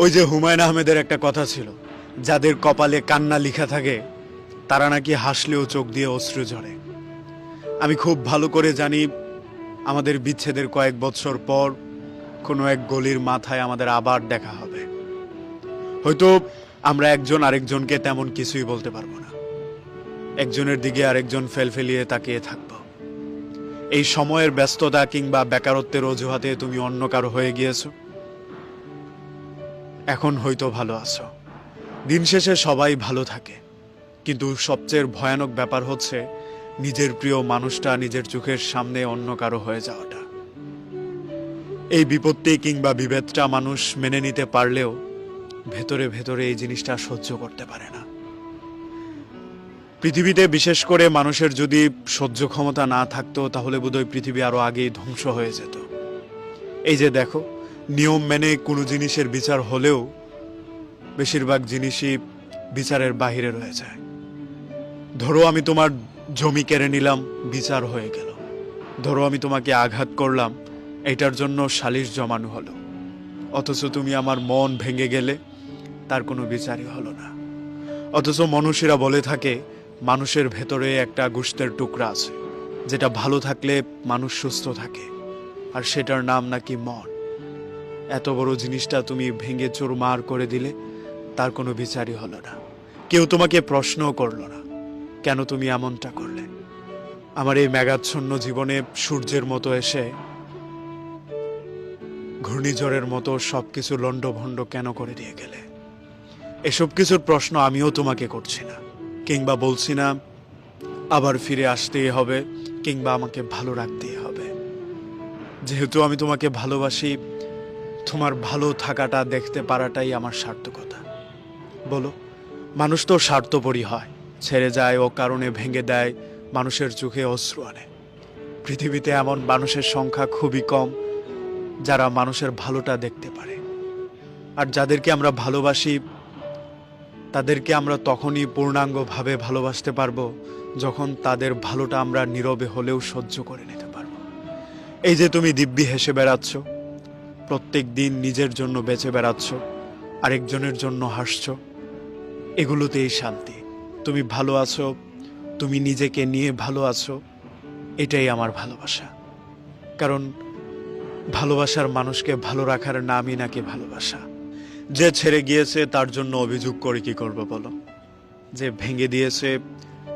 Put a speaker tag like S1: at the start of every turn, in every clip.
S1: ওই যে হুমায়ুন আহমেদের একটা কথা ছিল, যাদের কপালে কান্না লেখা থাকে তারা নাকি হাসলেও চোখ দিয়ে অশ্রু ঝরে। আমি খুব ভালো করে জানি আমাদের বিচ্ছেদের কয়েক বছর পর কোনো এক গলির মাথায় আমাদের আবার দেখা হবে। হয়তো আমরা একজন আরেকজনকে তেমন কিছুই বলতে পারবো না, একজনের দিকে আরেকজন ফেলফেলিয়ে তাকিয়ে থাকবো। এই সময়ের ব্যস্ততা কিংবা বেকারত্বের অজুহাতে তুমি অন্য কারো হয়ে গিয়েছো। এখন হয়তো ভালো আছো, দিন শেষে সবাই ভালো থাকে, কিন্তু সবচেয়ে ভয়ানক ব্যাপার হচ্ছে নিজের প্রিয় মানুষটা নিজের চোখের সামনে অন্য কারো হয়ে যাওয়াটা। এই বিপত্তি কিংবা বিভেদটা মানুষ মেনে নিতে পারলেও ভেতরে ভেতরে এই জিনিসটা সহ্য করতে পারে না। পৃথিবীতে বিশেষ করে মানুষের যদি সহ্য ক্ষমতা না থাকতো তাহলে বোধহয় পৃথিবী আরো আগেই ধ্বংস হয়ে যেত। এই যে দেখো, নিয়ম মেনে কোনো জিনিসের বিচার হলেও বেশিরভাগ জিনিসই বিচারের বাহিরে রয়ে যায়। ধরো আমি তোমার জমি কেড়ে নিলাম, বিচার হয়ে গেল। ধরো আমি তোমাকে আঘাত করলাম, এটার জন্য সালিশ জমানো হলো। অথচ তুমি আমার মন ভেঙে গেলে তার কোনো বিচারই হলো না। অথচ মানুষেরা বলে থাকে মানুষের ভেতরে একটা গোশতের টুকরা আছে, যেটা ভালো থাকলে মানুষ সুস্থ থাকে, আর সেটার নাম নাকি মন। এত বড় জিনিসটা তুমি ভেঙে চুরমার করে দিলে, তার কোনো বিচারই হলো না। কেউ তোমাকে প্রশ্নও করলো না কেন তুমি এমনটা করলে। আমার এই মেঘাচ্ছন্ন জীবনে সূর্যের মতো এসে ঘূর্ণিঝড়ের মতো সবকিছু লণ্ডভণ্ড কেন করে দিয়ে গেলে। এসব কিছুর প্রশ্ন আমিও তোমাকে করছি না, কিংবা বলছি না আবার ফিরে আসতেই হবে কিংবা আমাকে ভালো রাখতেই হবে। যেহেতু আমি তোমাকে ভালোবাসি, তোমার ভালো থাকাটা দেখতে পারাটাই আমার সার্থকতা। বলো, মানুষ তো স্বার্থপরই হয়, ছেড়ে যায় ও কারণে ভেঙে দেয়, মানুষের চোখে অশ্রু আনে। পৃথিবীতে এমন মানুষের সংখ্যা খুবই কম যারা মানুষের ভালোটা দেখতে পারে। আর যাদেরকে আমরা ভালোবাসি তাদেরকে আমরা তখনই পূর্ণাঙ্গভাবে ভালোবাসতে পারবো যখন তাদের ভালোটা আমরা নীরবে হলেও সহ্য করে নিতে পারবো। এই যে তুমি দিব্যি হেসে বেড়াচ্ছ, প্রত্যেক দিন নিজের জন্য বেঁচে বেড়াচ্ছ, আরেকজনের জন্য হাসছো, এগুলোতেই শান্তি। তুমি ভালো আছো, তুমি নিজেকে নিয়ে ভালো আছো, এটাই আমার ভালোবাসা। কারণ ভালোবাসার মানুষকে ভালো রাখার নামই নাকি ভালোবাসা। যে ছেড়ে গিয়েছে তার জন্য অভিযোগ করে কি করবো বলো? যে ভেঙে দিয়েছে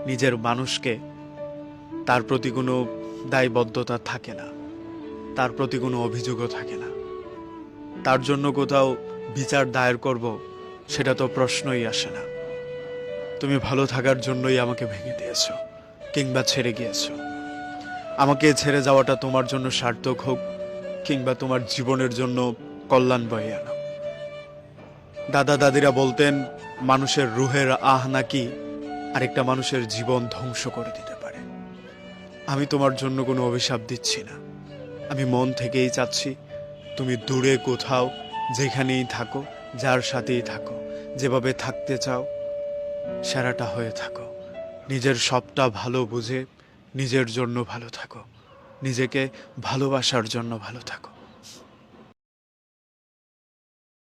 S1: নিজের মানুষকে, তার প্রতি কোনো দায়বদ্ধতা থাকে না, তার প্রতি কোনো অভিযোগও থাকে না। তার জন্য কোথাও বিচার দায়ের করব, সেটা তো প্রশ্নই আসে না। তুমি ভালো থাকার জন্যই আমাকে ভেঙে দিয়েছো কিংবা ছেড়ে গিয়েছো। আমাকে ছেড়ে যাওয়াটা তোমার জন্য সার্থক হোক কিংবা তোমার জীবনের জন্য কল্যাণ বয়ে আনো। দাদা দাদিরা বলতেন মানুষের রুহের আহ নাকি আরেকটা মানুষের জীবন ধ্বংস করে দিতে পারে। আমি তোমার জন্য কোনো অভিশাপ দিচ্ছি না, আমি মন থেকেই চাচ্ছি তুমি দূরে কোথাও যেখানেই থাকো, যার সাথেই থাকো, যেভাবে থাকতে চাও সেরাটা হয়ে থাকো। নিজের সবটা ভালো বুঝে নিজের জন্য ভালো থাকো, নিজেকে ভালোবাসার জন্য ভালো থাকো।